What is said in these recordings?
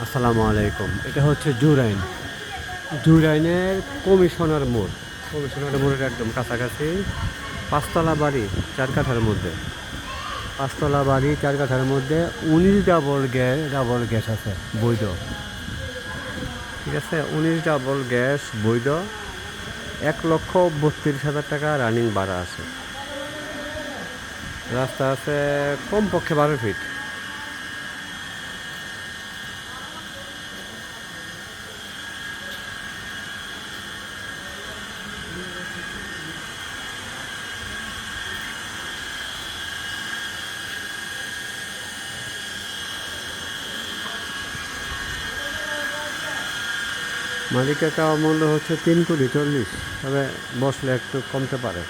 আসসালামু আলাইকুম। এটা হচ্ছে জুরাইন। জুরাইনের কমিশনার মোড়। কমিশনার মোড়ের একদম কাছাকাছি পাঁচতলা বাড়ি, ৪ কাঠার মধ্যে। পাঁচতলা বাড়ি ৪ কাঠার মধ্যে ১৯ ডাবল গ্যাস আছে বৈধ। ঠিক আছে, ১৯ ডাবল গ্যাস বৈধ। ১,৩২,০০০ টাকা রানিং ভাড়া আছে। রাস্তা আছে কমপক্ষে ১২ ফিট। মালিকের চাওয়া মূল্য হচ্ছে ৩,৪০,০০,০০০, তবে বসলে একটু কমতে পারে।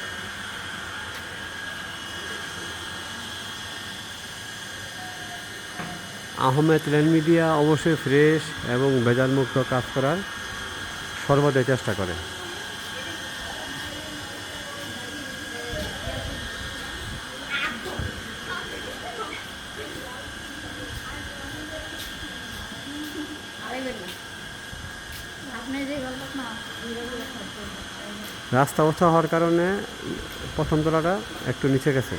আহমেদ ল্যান্ড মিডিয়া অবশ্যই ফ্রেশ এবং ভেজালমুক্ত কাজ করার সর্বদাই চেষ্টা করে। রাস্তা অবস্থা হওয়ার কারণে প্রথম তলাটা একটু নিচে গেছে।